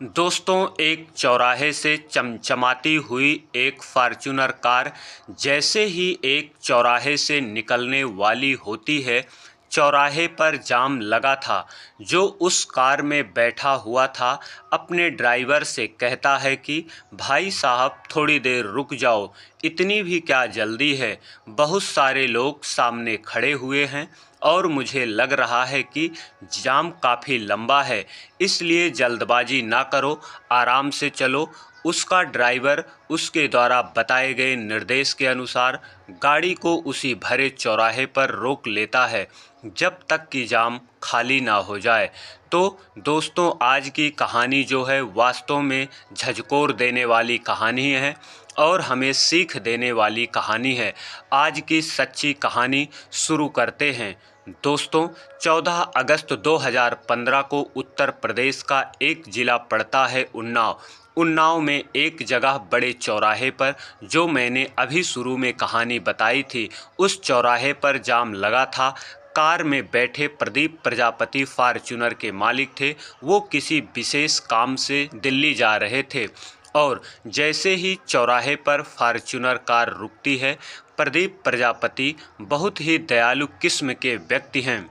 दोस्तों, एक चौराहे से चमचमाती हुई एक फॉर्च्यूनर कार जैसे ही एक चौराहे से निकलने वाली होती है, चौराहे पर जाम लगा था। जो उस कार में बैठा हुआ था अपने ड्राइवर से कहता है कि भाई साहब थोड़ी देर रुक जाओ, इतनी भी क्या जल्दी है, बहुत सारे लोग सामने खड़े हुए हैं और मुझे लग रहा है कि जाम काफ़ी लंबा है, इसलिए जल्दबाजी ना करो, आराम से चलो। उसका ड्राइवर उसके द्वारा बताए गए निर्देश के अनुसार गाड़ी को उसी भरे चौराहे पर रोक लेता है जब तक कि जाम खाली ना हो जाए। तो दोस्तों, आज की कहानी जो है वास्तव में झकझोर देने वाली कहानी है और हमें सीख देने वाली कहानी है। आज की सच्ची कहानी शुरू करते हैं। दोस्तों, 14 अगस्त 2015 को उत्तर प्रदेश का एक ज़िला पड़ता है उन्नाव। उन्नाव में एक जगह बड़े चौराहे पर, जो मैंने अभी शुरू में कहानी बताई थी, उस चौराहे पर जाम लगा था। कार में बैठे प्रदीप प्रजापति फॉर्च्यूनर के मालिक थे। वो किसी विशेष काम से दिल्ली जा रहे थे और जैसे ही चौराहे पर फॉर्च्यूनर कार रुकती है, प्रदीप प्रजापति बहुत ही दयालु किस्म के व्यक्ति हैं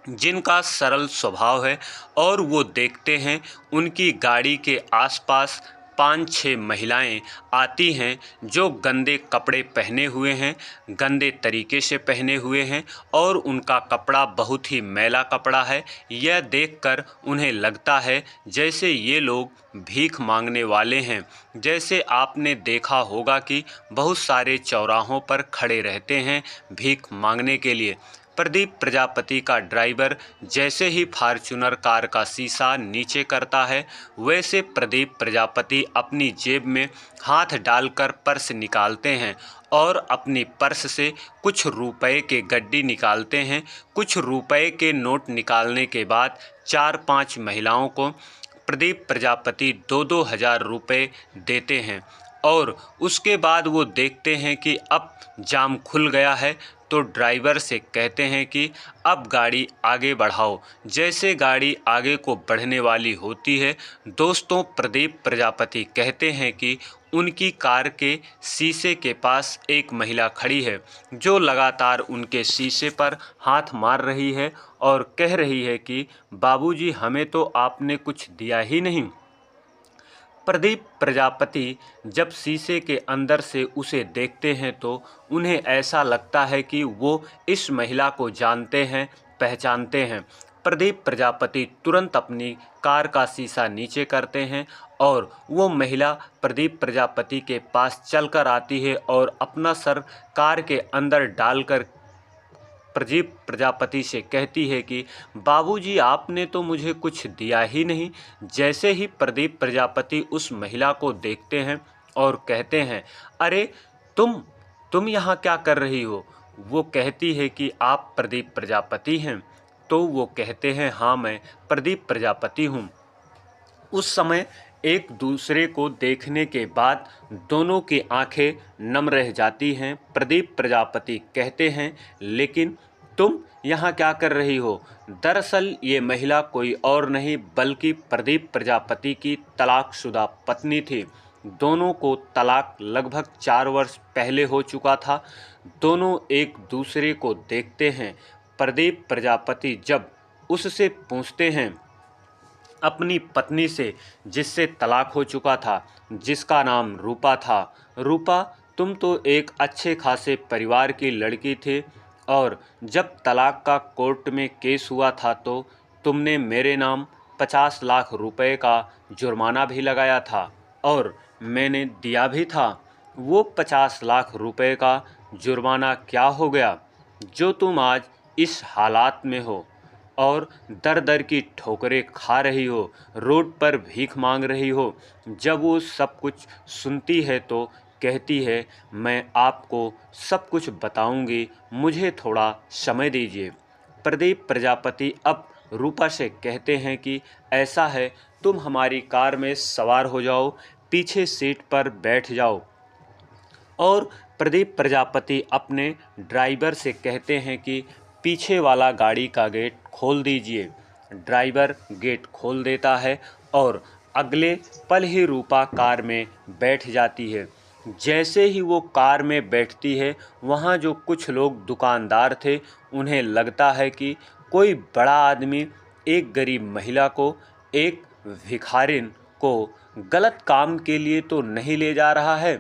जिनका सरल स्वभाव है और वो देखते हैं उनकी गाड़ी के आसपास 5-6 महिलाएं आती हैं जो गंदे कपड़े पहने हुए हैं, गंदे तरीके से पहने हुए हैं और उनका कपड़ा बहुत ही मैला कपड़ा है। यह देखकर उन्हें लगता है जैसे ये लोग भीख मांगने वाले हैं। जैसे आपने देखा होगा कि बहुत सारे चौराहों पर खड़े रहते हैं भीख मांगने के लिए। प्रदीप प्रजापति का ड्राइवर जैसे ही फॉर्च्यूनर कार का शीशा नीचे करता है, वैसे प्रदीप प्रजापति अपनी जेब में हाथ डालकर पर्स निकालते हैं और अपनी पर्स से कुछ रुपए के गड्डी निकालते हैं। कुछ रुपए के नोट निकालने के बाद 4-5 महिलाओं को प्रदीप प्रजापति 2-2 हज़ार रुपये देते हैं और उसके बाद वो देखते हैं कि अब जाम खुल गया है, तो ड्राइवर से कहते हैं कि अब गाड़ी आगे बढ़ाओ। जैसे गाड़ी आगे को बढ़ने वाली होती है, दोस्तों, प्रदीप प्रजापति कहते हैं कि उनकी कार के शीशे के पास एक महिला खड़ी है जो लगातार उनके शीशे पर हाथ मार रही है और कह रही है कि बाबूजी, हमें तो आपने कुछ दिया ही नहीं। प्रदीप प्रजापति जब शीशे के अंदर से उसे देखते हैं तो उन्हें ऐसा लगता है कि वो इस महिला को जानते हैं, पहचानते हैं। प्रदीप प्रजापति तुरंत अपनी कार का शीशा नीचे करते हैं और वो महिला प्रदीप प्रजापति के पास चलकर आती है और अपना सर कार के अंदर डालकर प्रदीप प्रजापति से कहती है कि बाबूजी, आपने तो मुझे कुछ दिया ही नहीं। जैसे ही प्रदीप प्रजापति उस महिला को देखते हैं और कहते हैं, अरे तुम यहाँ क्या कर रही हो? वो कहती है कि आप प्रदीप प्रजापति हैं? तो वो कहते हैं, हाँ, मैं प्रदीप प्रजापति हूँ। उस समय एक दूसरे को देखने के बाद दोनों की आंखें नम रह जाती हैं। प्रदीप प्रजापति कहते हैं, लेकिन तुम यहाँ क्या कर रही हो? दरअसल ये महिला कोई और नहीं बल्कि प्रदीप प्रजापति की तलाकशुदा पत्नी थी। दोनों को तलाक लगभग 4 वर्ष पहले हो चुका था। दोनों एक दूसरे को देखते हैं। प्रदीप प्रजापति जब उससे पूछते हैं, अपनी पत्नी से जिससे तलाक हो चुका था, जिसका नाम रूपा था, रूपा, तुम तो एक अच्छे खासे परिवार की लड़की थी और जब तलाक का कोर्ट में केस हुआ था तो तुमने मेरे नाम 50 लाख रुपए का जुर्माना भी लगाया था और मैंने दिया भी था। वो 50 लाख रुपए का जुर्माना क्या हो गया जो तुम आज इस हालात में हो और दर दर की ठोकरें खा रही हो, रोड पर भीख मांग रही हो? जब वो सब कुछ सुनती है तो कहती है, मैं आपको सब कुछ बताऊंगी, मुझे थोड़ा समय दीजिए। प्रदीप प्रजापति अब रूपा से कहते हैं कि ऐसा है, तुम हमारी कार में सवार हो जाओ, पीछे सीट पर बैठ जाओ। और प्रदीप प्रजापति अपने ड्राइवर से कहते हैं कि पीछे वाला गाड़ी का गेट खोल दीजिए। ड्राइवर गेट खोल देता है और अगले पल ही रूपा कार में बैठ जाती है। जैसे ही वो कार में बैठती है, वहाँ जो कुछ लोग दुकानदार थे, उन्हें लगता है कि कोई बड़ा आदमी एक गरीब महिला को, एक भिखारिन को गलत काम के लिए तो नहीं ले जा रहा है।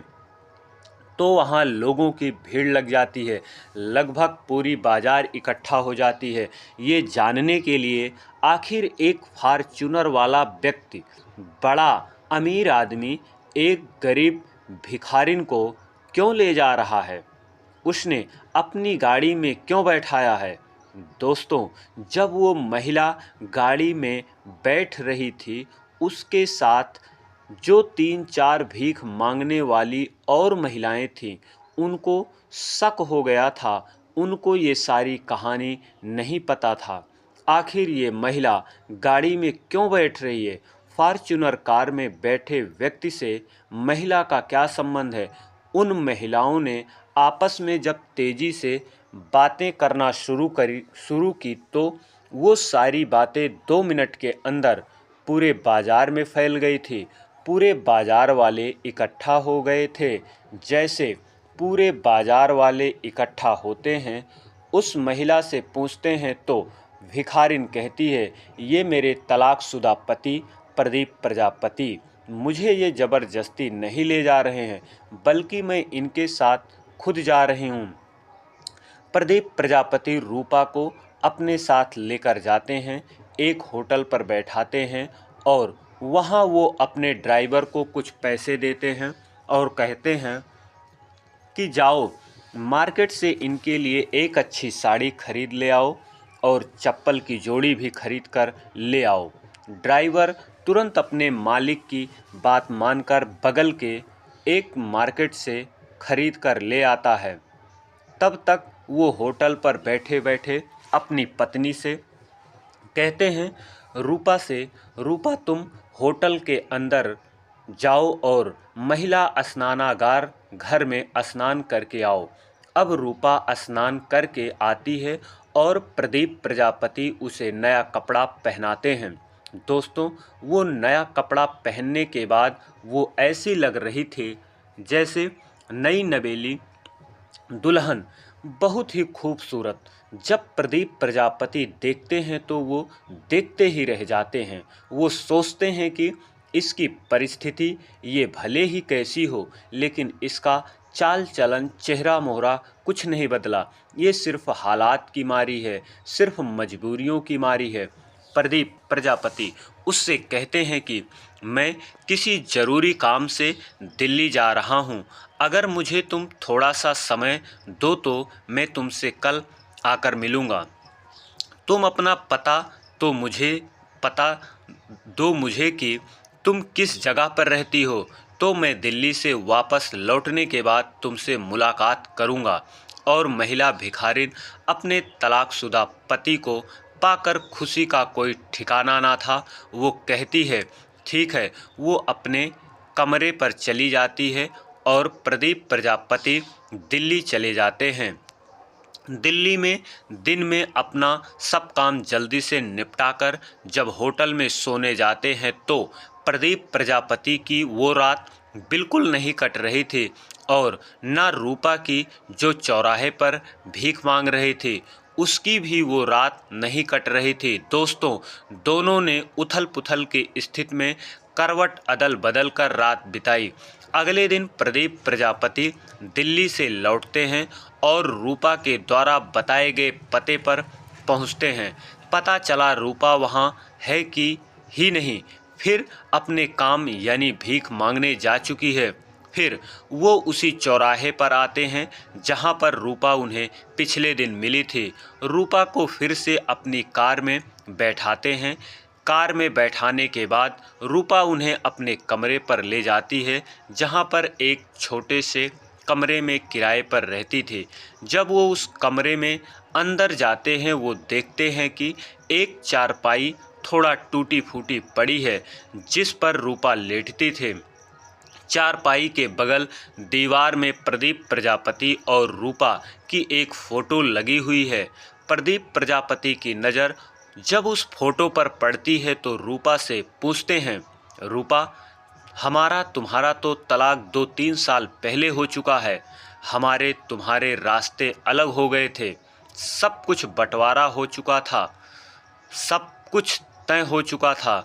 तो वहाँ लोगों की भीड़ लग जाती है, लगभग पूरी बाज़ार इकट्ठा हो जाती है ये जानने के लिए आखिर एक फार्चूनर वाला व्यक्ति, बड़ा अमीर आदमी, एक गरीब भिखारिन को क्यों ले जा रहा है, उसने अपनी गाड़ी में क्यों बैठाया है। दोस्तों, जब वो महिला गाड़ी में बैठ रही थी, उसके साथ जो 3-4 भीख मांगने वाली और महिलाएं थीं, उनको शक हो गया था। उनको ये सारी कहानी नहीं पता था। आखिर ये महिला गाड़ी में क्यों बैठ रही है, फॉर्च्यूनर कार में बैठे व्यक्ति से महिला का क्या संबंध है। उन महिलाओं ने आपस में जब तेज़ी से बातें करना शुरू की तो वो सारी बातें 2 मिनट के अंदर पूरे बाज़ार में फैल गई थी। पूरे बाज़ार वाले इकट्ठा हो गए थे। जैसे पूरे बाज़ार वाले इकट्ठा होते हैं, उस महिला से पूछते हैं तो भिखारिन कहती है, ये मेरे तलाकशुदा पति प्रदीप प्रजापति मुझे ये ज़बरदस्ती नहीं ले जा रहे हैं, बल्कि मैं इनके साथ खुद जा रही हूँ। प्रदीप प्रजापति रूपा को अपने साथ लेकर जाते हैं, एक होटल पर बैठाते हैं और वहाँ वो अपने ड्राइवर को कुछ पैसे देते हैं और कहते हैं कि जाओ मार्केट से इनके लिए एक अच्छी साड़ी खरीद ले आओ और चप्पल की जोड़ी भी खरीद कर ले आओ। ड्राइवर तुरंत अपने मालिक की बात मानकर बगल के एक मार्केट से खरीद कर ले आता है। तब तक वो होटल पर बैठे बैठे अपनी पत्नी से कहते हैं रूपा से, रूपा तुम होटल के अंदर जाओ और महिला स्नानागार घर में स्नान करके आओ। अब रूपा स्नान करके आती है और प्रदीप प्रजापति उसे नया कपड़ा पहनाते हैं। दोस्तों, वो नया कपड़ा पहनने के बाद वो ऐसी लग रही थी जैसे नई नवेली दुल्हन, बहुत ही खूबसूरत। जब प्रदीप प्रजापति देखते हैं तो वो देखते ही रह जाते हैं। वो सोचते हैं कि इसकी परिस्थिति ये भले ही कैसी हो, लेकिन इसका चाल चलन, चेहरा मोहरा कुछ नहीं बदला। ये सिर्फ हालात की मारी है, सिर्फ मजबूरियों की मारी है। प्रदीप प्रजापति उससे कहते हैं कि मैं किसी ज़रूरी काम से दिल्ली जा रहा हूँ, अगर मुझे तुम थोड़ा सा समय दो तो मैं तुमसे कल आकर मिलूँगा। तुम अपना पता दो मुझे कि तुम किस जगह पर रहती हो, तो मैं दिल्ली से वापस लौटने के बाद तुमसे मुलाकात करूँगा। और महिला भिखारिन अपने तलाकशुदा पति को पाकर खुशी का कोई ठिकाना ना था। वो कहती है ठीक है। वो अपने कमरे पर चली जाती है और प्रदीप प्रजापति दिल्ली चले जाते हैं। दिल्ली में दिन में अपना सब काम जल्दी से निपटाकर जब होटल में सोने जाते हैं तो प्रदीप प्रजापति की वो रात बिल्कुल नहीं कट रही थी और ना रूपा की जो चौराहे पर भीख मांग रही थी उसकी भी वो रात नहीं कट रही थी। दोस्तों, दोनों ने उथल पुथल की स्थिति में करवट अदल बदल कर रात बिताई। अगले दिन प्रदीप प्रजापति दिल्ली से लौटते हैं और रूपा के द्वारा बताए गए पते पर पहुंचते हैं। पता चला रूपा वहां है कि ही नहीं, फिर अपने काम यानी भीख मांगने जा चुकी है। फिर वो उसी चौराहे पर आते हैं जहां पर रूपा उन्हें पिछले दिन मिली थी। रूपा को फिर से अपनी कार में बैठाते हैं। कार में बैठाने के बाद रूपा उन्हें अपने कमरे पर ले जाती है जहां पर एक छोटे से कमरे में किराए पर रहती थी। जब वो उस कमरे में अंदर जाते हैं वो देखते हैं कि एक चारपाई थोड़ा टूटी फूटी पड़ी है जिस पर रूपा लेटती थी। चारपाई के बगल दीवार में प्रदीप प्रजापति और रूपा की एक फ़ोटो लगी हुई है। प्रदीप प्रजापति की नज़र जब उस फोटो पर पड़ती है तो रूपा से पूछते हैं रूपा, हमारा तुम्हारा तो तलाक 2-3 साल पहले हो चुका है। हमारे तुम्हारे रास्ते अलग हो गए थे। सब कुछ बंटवारा हो चुका था, सब कुछ तय हो चुका था।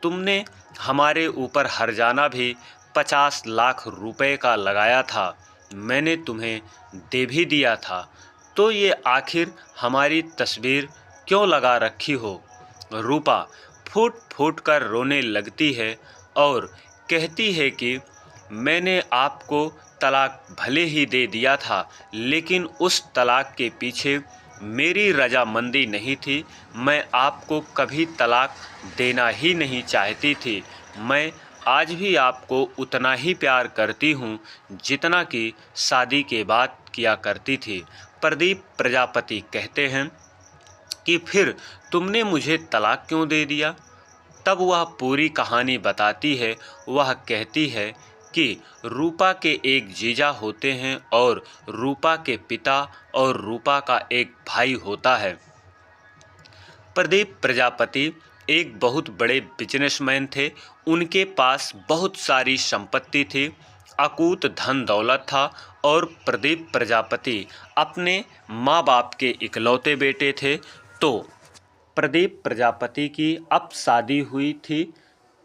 तुमने हमारे ऊपर हर्जाना भी 50 लाख रुपए का लगाया था, मैंने तुम्हें दे भी दिया था। तो ये आखिर हमारी तस्वीर क्यों लगा रखी हो? रूपा फूट फूट कर रोने लगती है और कहती है कि मैंने आपको तलाक भले ही दे दिया था, लेकिन उस तलाक के पीछे मेरी रजामंदी नहीं थी। मैं आपको कभी तलाक देना ही नहीं चाहती थी। मैं आज भी आपको उतना ही प्यार करती हूँ जितना कि शादी के बाद किया करती थी। प्रदीप प्रजापति कहते हैं कि फिर तुमने मुझे तलाक क्यों दे दिया? तब वह पूरी कहानी बताती है। वह कहती है कि रूपा के एक जीजा होते हैं और रूपा के पिता और रूपा का एक भाई होता है। प्रदीप प्रजापति एक बहुत बड़े बिजनेसमैन थे। उनके पास बहुत सारी संपत्ति थी, अकूत धन दौलत था और प्रदीप प्रजापति अपने माँ बाप के इकलौते बेटे थे। तो प्रदीप प्रजापति की अब शादी हुई थी,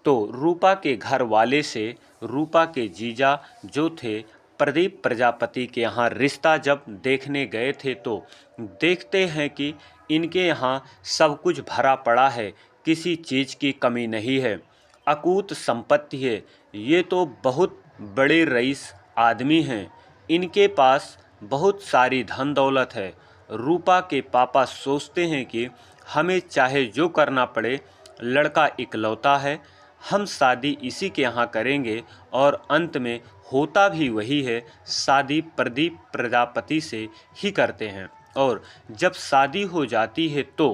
तो रूपा के घर वाले से रूपा के जीजा जो थे प्रदीप प्रजापति के यहाँ रिश्ता जब देखने गए थे, तो देखते हैं कि इनके यहाँ सब कुछ भरा पड़ा है, किसी चीज़ की कमी नहीं है, अकूत संपत्ति है। ये तो बहुत बड़े रईस आदमी हैं, इनके पास बहुत सारी धन दौलत है। रूपा के पापा सोचते हैं कि हमें चाहे जो करना पड़े, लड़का इकलौता है, हम शादी इसी के यहाँ करेंगे। और अंत में होता भी वही है, शादी प्रदीप प्रजापति से ही करते हैं। और जब शादी हो जाती है तो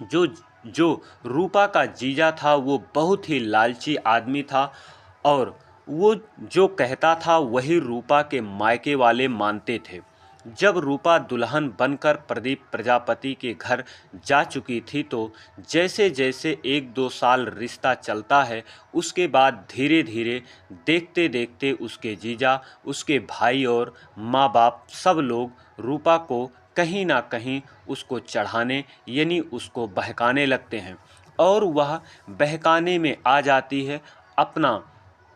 जो जो रूपा का जीजा था वो बहुत ही लालची आदमी था और वो जो कहता था वही रूपा के मायके वाले मानते थे। जब रूपा दुल्हन बनकर प्रदीप प्रजापति के घर जा चुकी थी, तो जैसे जैसे 1-2 साल रिश्ता चलता है, उसके बाद धीरे धीरे देखते देखते उसके जीजा, उसके भाई और माँ बाप सब लोग रूपा को कहीं ना कहीं उसको चढ़ाने यानी उसको बहकाने लगते हैं और वह बहकाने में आ जाती है। अपना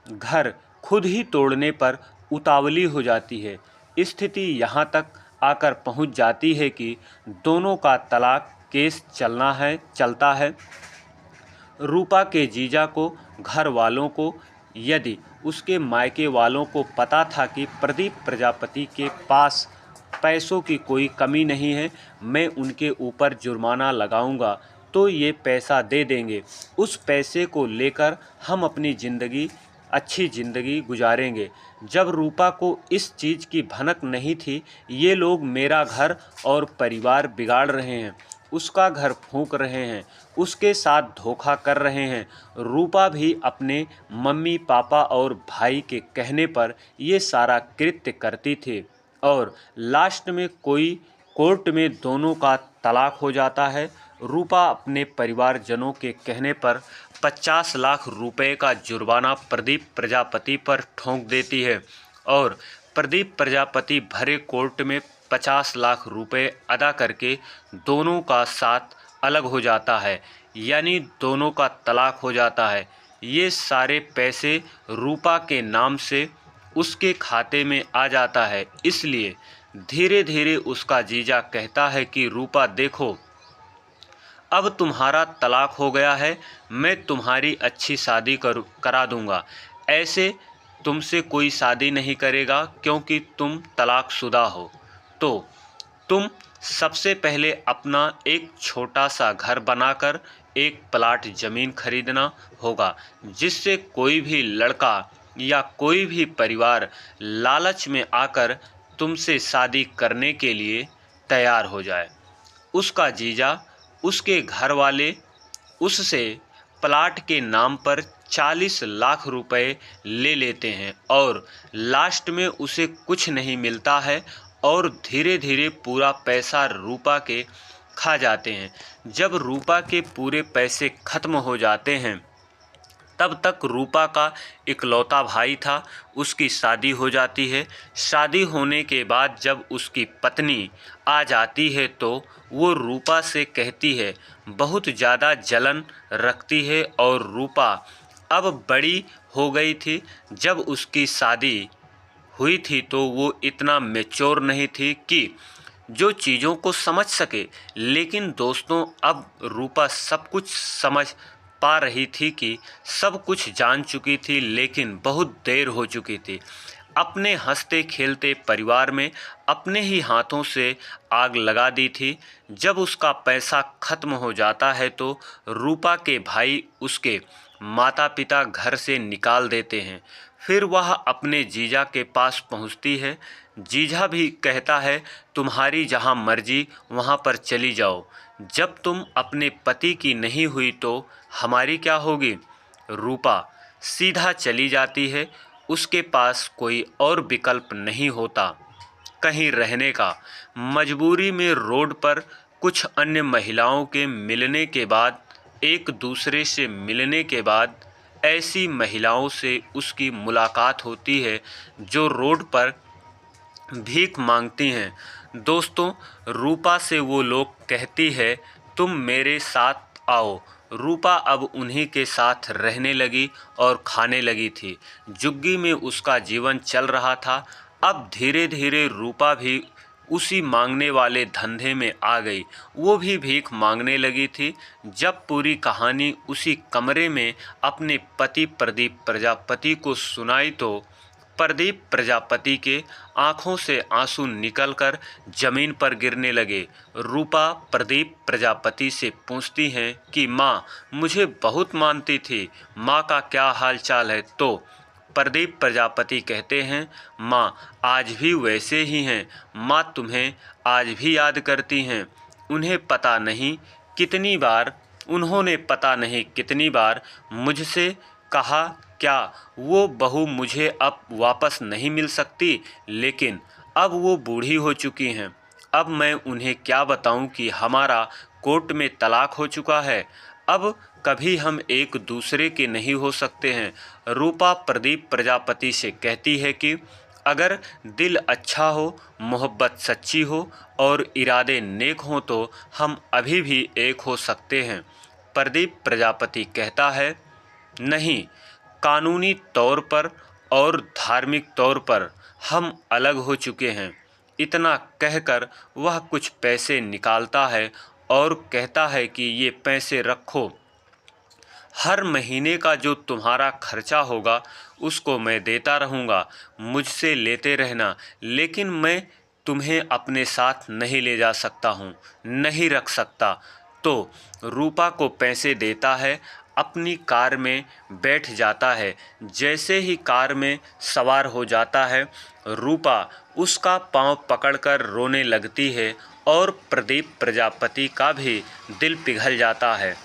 घर खुद ही तोड़ने पर उतावली हो जाती है। स्थिति यहाँ तक आकर पहुँच जाती है कि दोनों का तलाक केस चलता है। रूपा के जीजा को, घर वालों को, यदि उसके मायके वालों को पता था कि प्रदीप प्रजापति के पास पैसों की कोई कमी नहीं है, मैं उनके ऊपर जुर्माना लगाऊंगा तो ये पैसा दे देंगे, उस पैसे को लेकर हम अपनी अच्छी ज़िंदगी गुजारेंगे। जब रूपा को इस चीज़ की भनक नहीं थी, ये लोग मेरा घर और परिवार बिगाड़ रहे हैं, उसका घर फूंक रहे हैं, उसके साथ धोखा कर रहे हैं। रूपा भी अपने मम्मी पापा और भाई के कहने पर ये सारा कृत्य करती थी और लास्ट में कोई कोर्ट में दोनों का तलाक हो जाता है। रूपा अपने परिवारजनों के कहने पर 50 लाख रुपए का जुर्माना प्रदीप प्रजापति पर ठोंक देती है और प्रदीप प्रजापति भरे कोर्ट में 50 लाख रुपए अदा करके दोनों का साथ अलग हो जाता है, यानी दोनों का तलाक हो जाता है। ये सारे पैसे रूपा के नाम से उसके खाते में आ जाता है। इसलिए धीरे धीरे उसका जीजा कहता है कि रूपा देखो, अब तुम्हारा तलाक हो गया है, मैं तुम्हारी अच्छी शादी करा दूंगा। ऐसे तुमसे कोई शादी नहीं करेगा क्योंकि तुम तलाकशुदा हो। तो तुम सबसे पहले अपना एक छोटा सा घर बनाकर एक प्लाट ज़मीन खरीदना होगा, जिससे कोई भी लड़का या कोई भी परिवार लालच में आकर तुमसे शादी करने के लिए तैयार हो जाए। उसका जीजा, उसके घर वाले उससे प्लाट के नाम पर 40 लाख रुपए ले लेते हैं और लास्ट में उसे कुछ नहीं मिलता है और धीरे धीरे पूरा पैसा रूपा के खा जाते हैं। जब रूपा के पूरे पैसे खत्म हो जाते हैं तब तक रूपा का इकलौता भाई था, उसकी शादी हो जाती है। शादी होने के बाद जब उसकी पत्नी आ जाती है तो वो रूपा से कहती है, बहुत ज़्यादा जलन रखती है। और रूपा अब बड़ी हो गई थी। जब उसकी शादी हुई थी तो वो इतना मैच्योर नहीं थी कि जो चीज़ों को समझ सके। लेकिन दोस्तों, अब रूपा सब कुछ समझ पा रही थी कि सब कुछ जान चुकी थी, लेकिन बहुत देर हो चुकी थी। अपने हंसते खेलते परिवार में अपने ही हाथों से आग लगा दी थी। जब उसका पैसा खत्म हो जाता है तो रूपा के भाई उसके माता पिता घर से निकाल देते हैं। फिर वह अपने जीजा के पास पहुंचती है। जीजा भी कहता है, तुम्हारी जहां मर्जी वहां पर चली जाओ। जब तुम अपने पति की नहीं हुई तो हमारी क्या होगी। रूपा सीधा चली जाती है। उसके पास कोई और विकल्प नहीं होता कहीं रहने का। मजबूरी में रोड पर कुछ अन्य महिलाओं के मिलने के बाद, एक दूसरे से मिलने के बाद ऐसी महिलाओं से उसकी मुलाकात होती है जो रोड पर भीख मांगती हैं। दोस्तों, रूपा से वो लोग कहती है, तुम मेरे साथ आओ। रूपा अब उन्हीं के साथ रहने लगी और खाने लगी थी। झुग्गी में उसका जीवन चल रहा था। अब धीरे धीरे रूपा भी उसी मांगने वाले धंधे में आ गई। वो भी भीख मांगने लगी थी। जब पूरी कहानी उसी कमरे में अपने पति प्रदीप प्रजापति को सुनाई तो प्रदीप प्रजापति के आंखों से आंसू निकलकर जमीन पर गिरने लगे। रूपा प्रदीप प्रजापति से पूछती हैं कि माँ मुझे बहुत मानती थी, माँ का क्या हाल चाल है। तो प्रदीप प्रजापति कहते हैं, माँ आज भी वैसे ही हैं। माँ तुम्हें आज भी याद करती हैं। उन्होंने पता नहीं कितनी बार मुझसे कहा क्या वो बहू मुझे अब वापस नहीं मिल सकती, लेकिन अब वो बूढ़ी हो चुकी हैं। अब मैं उन्हें क्या बताऊं कि हमारा कोर्ट में तलाक हो चुका है। अब कभी हम एक दूसरे के नहीं हो सकते हैं। रूपा प्रदीप प्रजापति से कहती है कि अगर दिल अच्छा हो, मोहब्बत सच्ची हो और इरादे नेक हों तो हम अभी भी एक हो सकते हैं। प्रदीप प्रजापति कहता है, नहीं, कानूनी तौर पर और धार्मिक तौर पर हम अलग हो चुके हैं। इतना कहकर वह कुछ पैसे निकालता है और कहता है कि ये पैसे रखो, हर महीने का जो तुम्हारा खर्चा होगा उसको मैं देता रहूँगा, मुझसे लेते रहना, लेकिन मैं तुम्हें अपने साथ नहीं ले जा सकता हूँ, नहीं रख सकता। तो रूपा को पैसे देता है, अपनी कार में बैठ जाता है। जैसे ही कार में सवार हो जाता है, रूपा उसका पांव पकड़कर रोने लगती है और प्रदीप प्रजापति का भी दिल पिघल जाता है।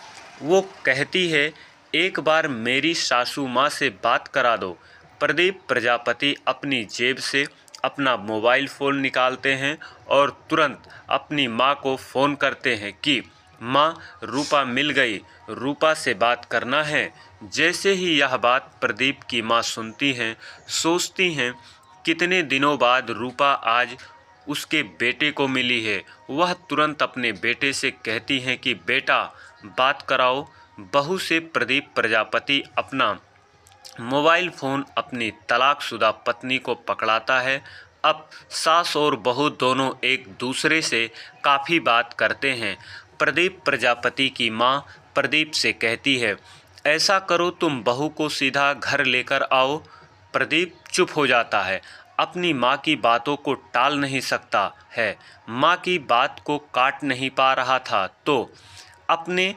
वो कहती है, एक बार मेरी सासू माँ से बात करा दो। प्रदीप प्रजापति अपनी जेब से अपना मोबाइल फ़ोन निकालते हैं और तुरंत अपनी माँ को फ़ोन करते हैं कि माँ रूपा मिल गई, रूपा से बात करना है। जैसे ही यह बात प्रदीप की माँ सुनती हैं, सोचती हैं कितने दिनों बाद रूपा आज उसके बेटे को मिली है। वह तुरंत अपने बेटे से कहती हैं कि बेटा बात कराओ। बहू से प्रदीप प्रजापति अपना मोबाइल फ़ोन अपनी तलाकशुदा पत्नी को पकड़ाता है। अब सास और बहू दोनों एक दूसरे से काफ़ी बात करते हैं। प्रदीप प्रजापति की माँ प्रदीप से कहती है, ऐसा करो तुम बहू को सीधा घर लेकर आओ। प्रदीप चुप हो जाता है, अपनी माँ की बातों को टाल नहीं सकता है, माँ की बात को काट नहीं पा रहा था। तो अपने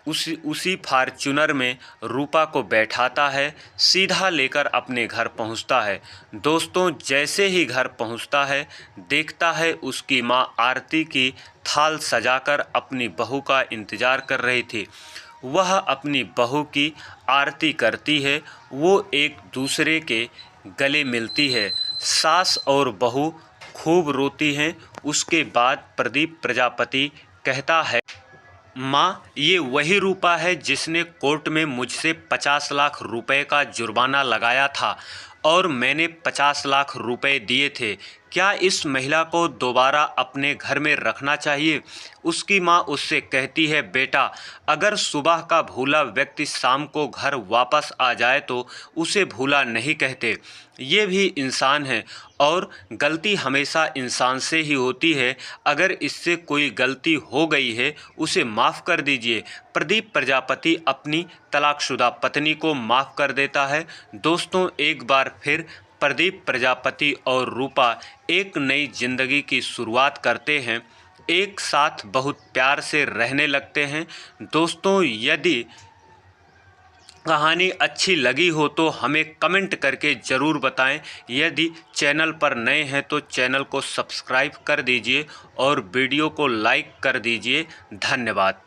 उसी फार्चूनर में रूपा को बैठाता है, सीधा लेकर अपने घर पहुंचता है। दोस्तों, जैसे ही घर पहुंचता है, देखता है उसकी माँ आरती की थाल सजाकर अपनी बहू का इंतज़ार कर रही थी। वह अपनी बहू की आरती करती है, वो एक दूसरे के गले मिलती है। सास और बहू खूब रोती हैं। उसके बाद प्रदीप प्रजापति कहता है, माँ, ये वही रूपा है जिसने कोर्ट में मुझसे 50 लाख रुपए का जुर्माना लगाया था और मैंने 50 लाख रुपए दिए थे। क्या इस महिला को दोबारा अपने घर में रखना चाहिए? उसकी माँ उससे कहती है, बेटा, अगर सुबह का भूला व्यक्ति शाम को घर वापस आ जाए तो उसे भूला नहीं कहते। ये भी इंसान है और गलती हमेशा इंसान से ही होती है। अगर इससे कोई गलती हो गई है उसे माफ़ कर दीजिए। प्रदीप प्रजापति अपनी तलाकशुदा पत्नी को माफ़ कर देता है। दोस्तों, एक बार फिर प्रदीप प्रजापति और रूपा एक नई जिंदगी की शुरुआत करते हैं, एक साथ बहुत प्यार से रहने लगते हैं। दोस्तों, यदि कहानी अच्छी लगी हो तो हमें कमेंट करके ज़रूर बताएं। यदि चैनल पर नए हैं तो चैनल को सब्सक्राइब कर दीजिए और वीडियो को लाइक कर दीजिए। धन्यवाद।